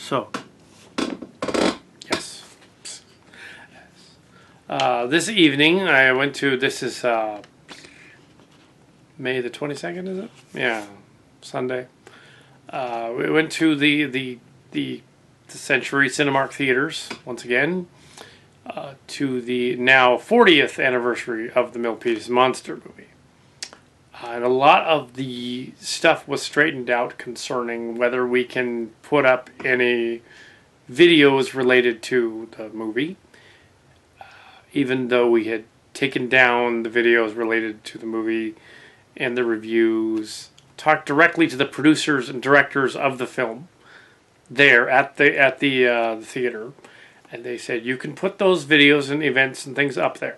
So, yes. This evening I went to, this is May the 22nd, is it? Yeah, Sunday. We went to the Century Cinemark Theaters, once again, to the now 40th anniversary of the Milpitas Monster movie. And a lot of the stuff was straightened out concerning whether we can put up any videos related to the movie, even though we had taken down the videos related to the movie and the reviews, talked directly to the producers and directors of the film there at the theater, and they said you can put those videos and events and things up there.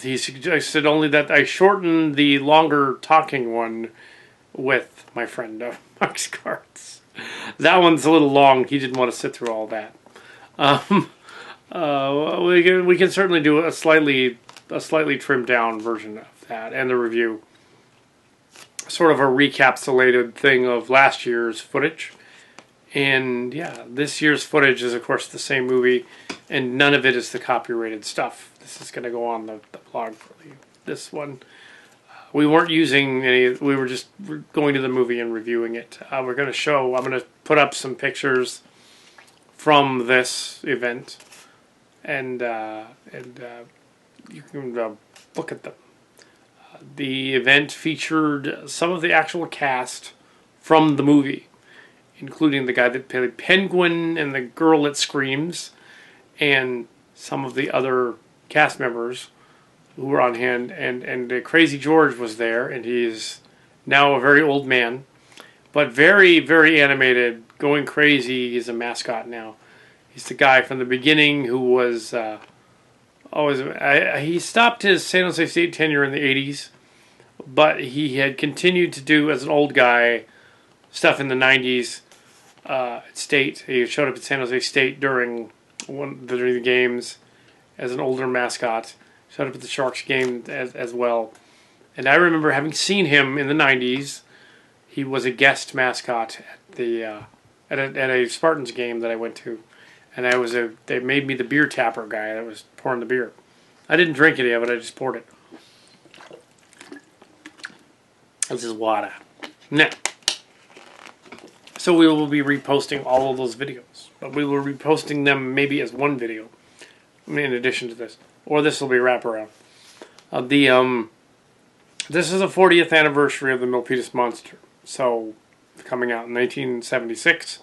He suggested only that I shorten the longer talking one with my friend Mark's Cards. That one's a little long. He didn't want to sit through all that. We can certainly do a slightly trimmed down version of that and the review. Sort of a recapsulated thing of last year's footage. And yeah, this year's footage is of course the same movie, and none of it is the copyrighted stuff. This is going to go on the blog for this one. We weren't using any, we were just going to the movie and reviewing it. I'm going to put up some pictures from this event, and you can look at them. The event featured some of the actual cast from the movie, including the guy that played Penguin and the girl that screams, and some of the other cast members who were on hand. And Crazy George was there, and he's now a very old man, but very, very animated, going crazy. He's a mascot now. He's the guy from the beginning who was he stopped his San Jose State tenure in the 80s, but he had continued to do, as an old guy, stuff in the 90s at State. He showed up at San Jose State during the games as an older mascot. Showed up at the Sharks game as well. And I remember having seen him in the 90s. He was a guest mascot at at a Spartans game that I went to. And they made me the beer tapper guy that was pouring the beer. I didn't drink any of it, I just poured it. This is water. Now, so we will be reposting all of those videos. But we will be reposting them maybe as one video, in addition to this. Or this will be a wraparound. This is the 40th anniversary of the Milpitas Monster. So, coming out in 1976.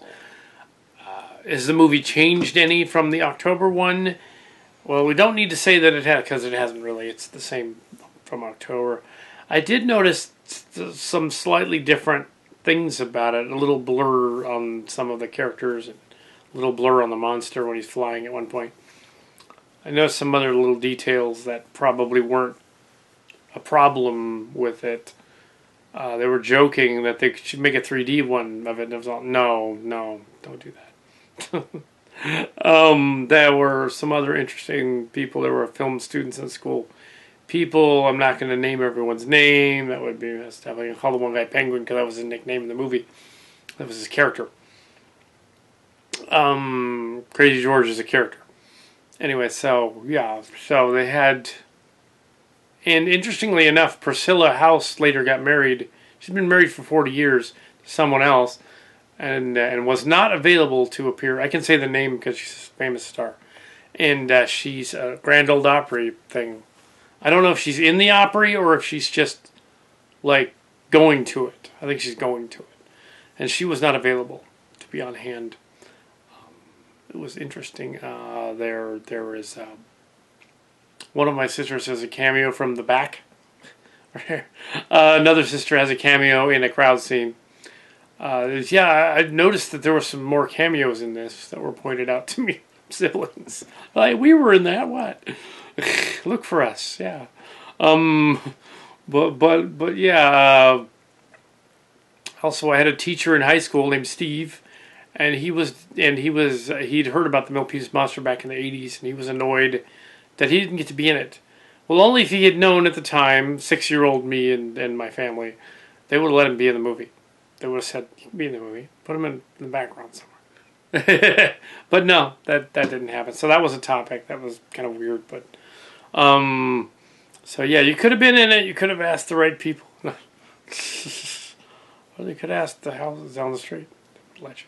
Has the movie changed any from the October one? Well, we don't need to say that it has, because it hasn't really. It's the same from October. I did notice some slightly different things about it. A little blur on some of the characters, and a little blur on the monster when he's flying at one point. I noticed some other little details that probably weren't a problem with it. They were joking that they should make a 3D one of it, and it was all, no, don't do that. There were some other interesting people. There were film students in school. People, I'm not going to name everyone's name. That would be messed up. I can call the one guy Penguin because that was his nickname in the movie. That was his character. Crazy George is a character. Anyway, so yeah, so they had, and interestingly enough, Priscilla House later got married. She's been married for 40 years to someone else, and was not available to appear. I can say the name because she's a famous star, and she's a Grand Ole Opry thing. I don't know if she's in the Opry or if she's just like going to it. I think she's going to it, and she was not available to be on hand. It was interesting. There is one of my sisters has a cameo from the back. Another sister has a cameo in a crowd scene. I noticed that there were some more cameos in this that were pointed out to me. Siblings, like, we were in that. What? Look for us, yeah. But yeah. Also, I had a teacher in high school named Steve. And he'd heard about the Milpitas Monster back in the 80s, and he was annoyed that he didn't get to be in it. Well, only if he had known at the time, 6-year-old me and my family, they would have let him be in the movie. they would have said, "You can be in the movie. Put him in the background somewhere." But no, that didn't happen. So that was a topic that was kind of weird. But so yeah, you could have been in it. You could have asked the right people. Or they could ask the houses down the street. Let you.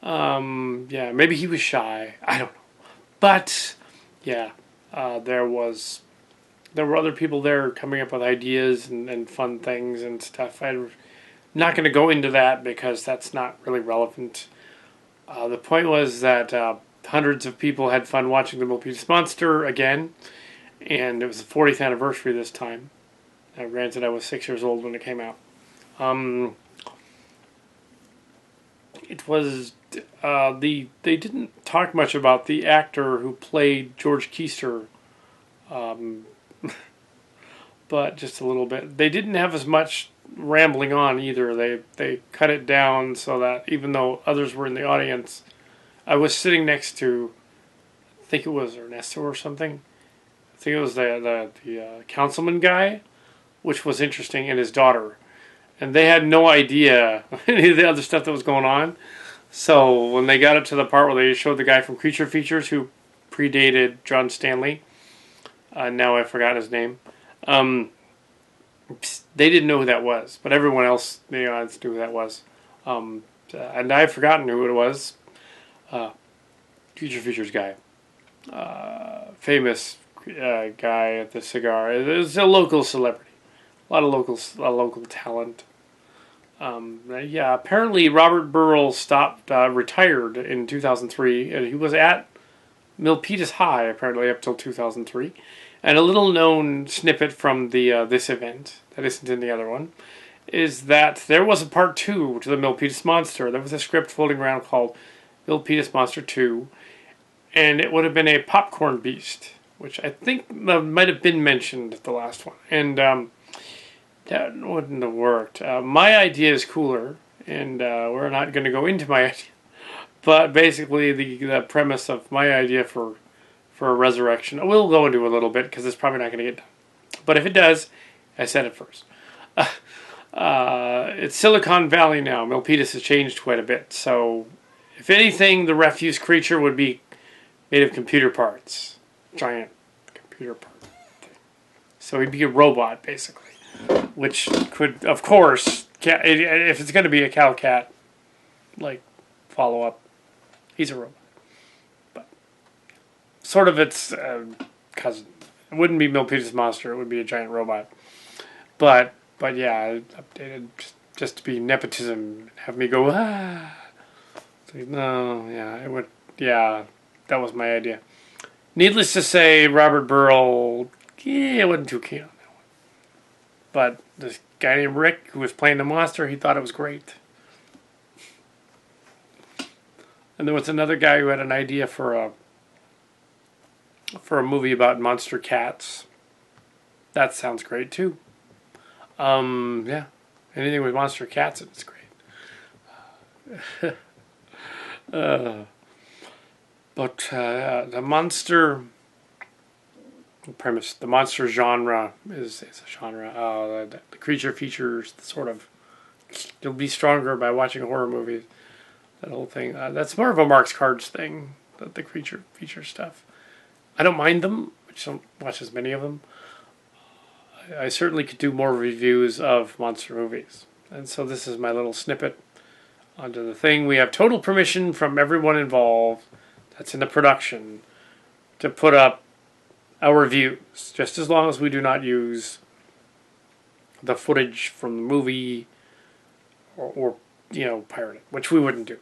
Yeah, maybe he was shy. I don't know. But yeah, there were other people there coming up with ideas and fun things and stuff. I'm not going to go into that because that's not really relevant. The point was that hundreds of people had fun watching the Milpitas Monster again, and it was the 40th anniversary this time. Granted, I was 6 years old when it came out. It was they didn't talk much about the actor who played George Keister, but just a little bit. They didn't have as much rambling on either. They cut it down so that even though others were in the audience, I was sitting next to, I think it was Ernesto or something. I think it was the councilman guy, which was interesting, and his daughter. And they had no idea any of the other stuff that was going on. So when they got up to the part where they showed the guy from Creature Features who predated John Stanley, now I've forgotten his name, they didn't know who that was. But everyone else in the audience knew who that was. And I've forgotten who it was. Creature Features guy. Famous guy at the cigar. It was a local celebrity. A lot of local talent. Yeah, apparently Robert Burrell retired in 2003, and he was at Milpitas High apparently up till 2003. And a little known snippet from the this event that isn't in the other one is that there was a part 2 to the Milpitas Monster. There was a script floating around called Milpitas Monster 2, and it would have been a popcorn beast, which I think might have been mentioned at the last one. And that wouldn't have worked. My idea is cooler, and we're not going to go into my idea. But basically, the premise of my idea for a resurrection, we'll go into a little bit because it's probably not going to get done. But if it does, I said it first. It's Silicon Valley now. Milpitas has changed quite a bit. So, if anything, the refuse creature would be made of computer parts. Giant computer part thing. So he'd be a robot, basically. Which could, of course, if it's going to be a Kal Kat, like, follow-up, he's a robot. But sort of its cousin. It wouldn't be Milpitas Monster, it would be a giant robot. But yeah, updated just to be nepotism and have me go, ah. So, no, yeah, it would, yeah, that was my idea. Needless to say, Robert Burrell, I wasn't too keen on that one. But this guy named Rick, who was playing the monster, he thought it was great. And there was another guy who had an idea for a movie about monster cats. That sounds great too. Yeah, anything with monster cats, it's great. But the monster premise, the monster genre is a genre. The creature features sort of, you'll be stronger by watching horror movies. That whole thing. That's more of a Mark's Cards thing, the creature feature stuff. I don't mind them. I just don't watch as many of them. I certainly could do more reviews of monster movies. And so this is my little snippet onto the thing. We have total permission from everyone involved that's in the production to put up our reviews, just as long as we do not use the footage from the movie or pirate it, which we wouldn't do.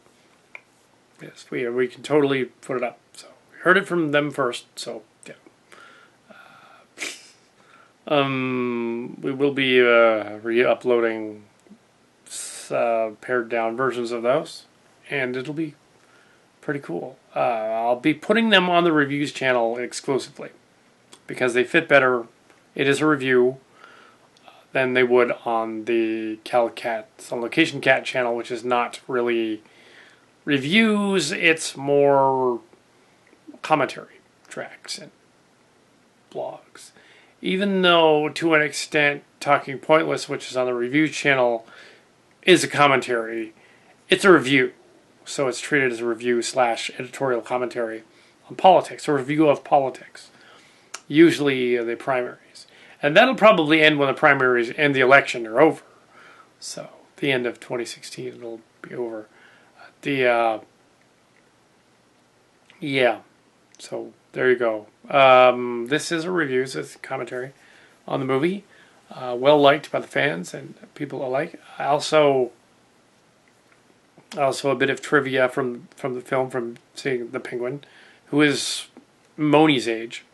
Yes, we can totally put it up. So we heard it from them first. So yeah, we will be re-uploading pared down versions of those, and it'll be pretty cool. I'll be putting them on the reviews channel exclusively because they fit better. It is a review than they would on the Kal Kat, on Location Cat channel, which is not really reviews, it's more commentary tracks and blogs. Even though, to an extent, Talking Pointless, which is on the reviews channel, is a commentary. It's a review, so it's treated as a review slash editorial commentary on politics, a review of politics. Usually the primaries, and that'll probably end when the primaries and the election are over. So the end of 2016, it'll be over. Yeah. So there you go. This is a review, so it's a commentary on the movie. Well liked by the fans and people alike. Also a bit of trivia from the film, from seeing the Penguin, who is Moni's age.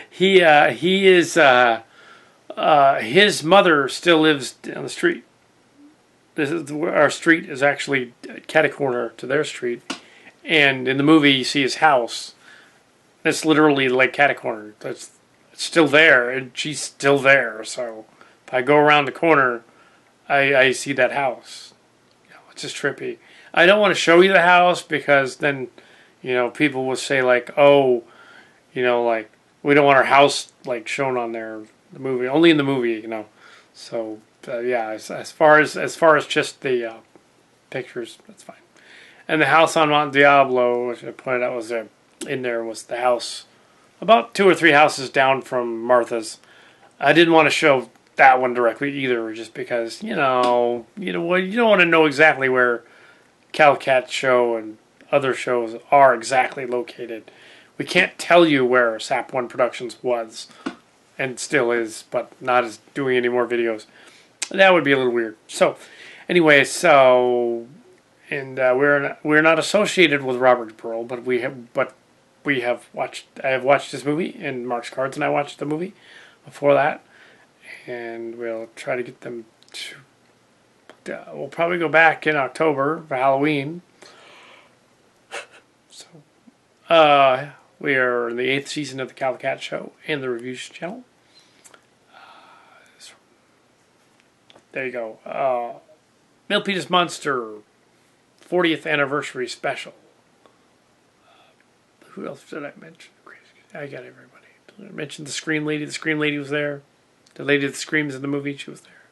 He is his mother still lives down the street. Our street is actually catty-corner to their street, and in the movie you see his house. It's literally like catty-corner. It's still there, and she's still there. So if I go around the corner, I see that house. It's just trippy. I don't want to show you the house because then, people will say like, oh, like we don't want our house like shown on there. The movie, only in the movie, So yeah, as far as just the pictures, that's fine. And the house on Mont Diablo, which I pointed out was in there, was the house about 2 or 3 houses down from Martha's. I didn't want to show that one directly either, just because you don't want to know exactly where Kal Kat show and other shows are exactly located. We can't tell you where SAP One Productions was and still is, but not as doing any more videos. That would be a little weird. So, anyway, we're not associated with Robert Pearl, but we have watched. I have watched this movie, and Mark's Cards and I watched the movie before that, and we'll try to get them to. We'll probably go back in October for Halloween. So, we are in the 8th season of the Kal Kat Show and the Reviews channel. There you go. Milpitas Monster 40th anniversary special. Who else did I mention? I got everybody. Did I mention the Scream Lady? The Scream Lady was there. The lady that screams in the movie, she was there.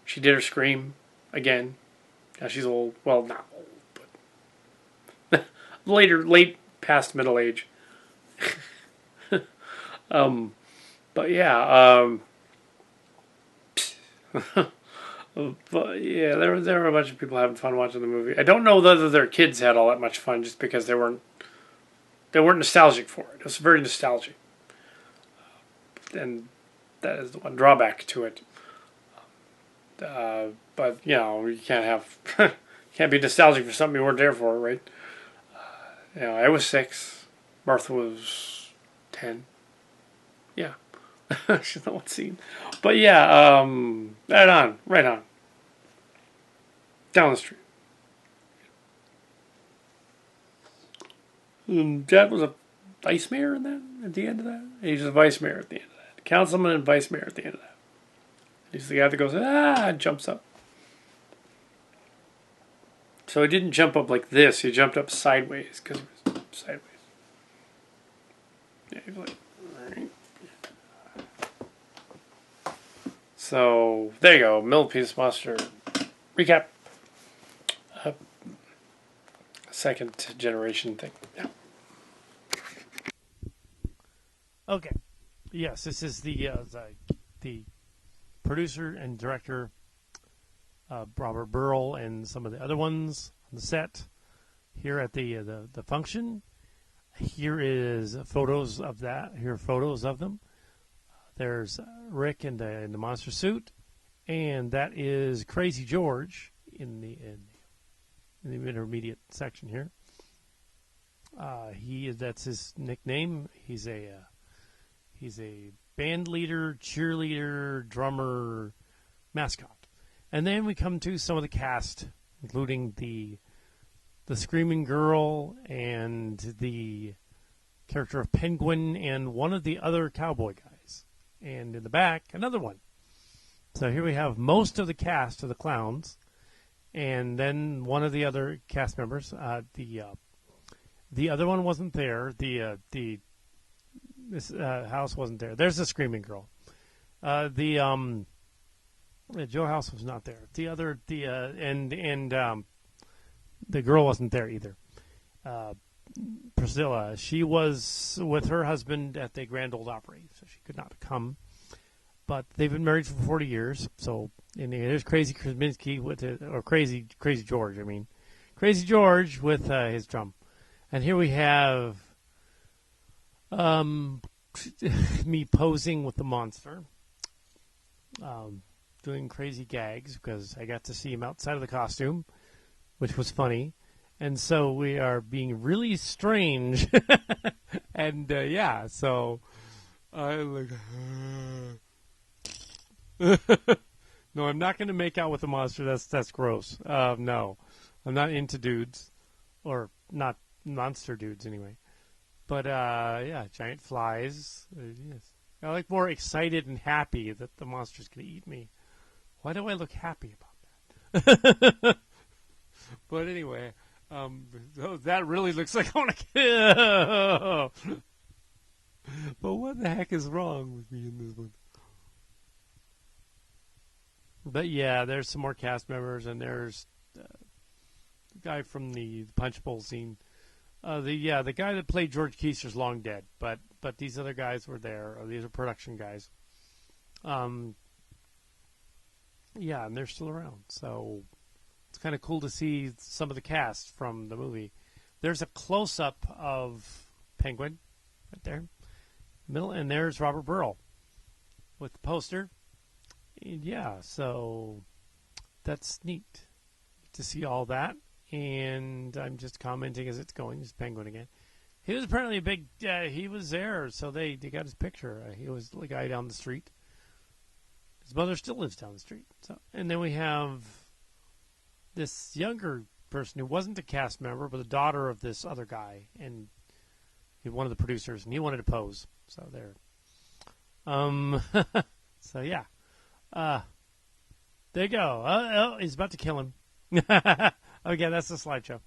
She did her scream again. Now she's old. Well, not old, but late past middle age. But yeah. But yeah, there were a bunch of people having fun watching the movie. I don't know whether their kids had all that much fun, just because they weren't nostalgic for it. It was very nostalgic, and that is the one drawback to it. But you can't be nostalgic for something you weren't there for, right? I was 6. Martha was 10. Yeah. She's not one scene. But yeah, right on. Down the street. Dad was a vice mayor in that, at the end of that. He's a vice mayor at the end of that. Councilman and vice mayor at the end of that. He's the guy that goes, and jumps up. So he didn't jump up like this. He jumped up sideways, because it was sideways. Yeah, he's like, alright. So, there you go. Milpitas Monster recap. Second generation thing. Yeah. Okay. Yes, this is the producer and director, Robert Burrell, and some of the other ones on the set here at the function. Here is photos of that. Here are photos of them. There's Rick in the monster suit, and that is Crazy George in the intermediate section here. That's his nickname. He's a band leader, cheerleader, drummer, mascot. And then we come to some of the cast, including the screaming girl and the character of Penguin and one of the other cowboy guys. And in the back, another one. So here we have most of the cast of the clowns, and then one of the other cast members. The other one wasn't there. This house wasn't there. There's the screaming girl. Joe House was not there. And the girl wasn't there either. Priscilla, she was with her husband at the Grand Ole Opry, so she could not come. But they've been married for 40 years. So, and there's Crazy Krasinski or Crazy George. I mean, Crazy George with his drum. And here we have me posing with the monster, doing crazy gags because I got to see him outside of the costume, which was funny. And so we are being really strange. And, yeah, so I look. No, I'm not going to make out with the monster. That's gross. No, I'm not into dudes. Or not monster dudes, anyway. But, yeah, giant flies. Yes. I look more excited and happy that the monster's going to eat me. Why do I look happy about that? But anyway, that really looks like I want to kill. But what the heck is wrong with me in this one? But yeah, there's some more cast members, and there's the guy from the Punch Bowl scene. The guy that played George Keiser's long dead, but these other guys were there. These are production guys. Yeah, and they're still around, so it's kind of cool to see some of the cast from the movie. There's a close-up of Penguin right there, middle, and there's Robert Burrell with the poster. And yeah, so that's neat to see all that. And I'm just commenting as it's going. It's Penguin again. He was apparently a big. He was there, so they got his picture. He was the guy down the street. His mother still lives down the street. So, and then we have this younger person who wasn't a cast member, but the daughter of this other guy, and one of the producers, and he wanted to pose. So there. So yeah. There you go. Oh, he's about to kill him. Okay, that's the slideshow.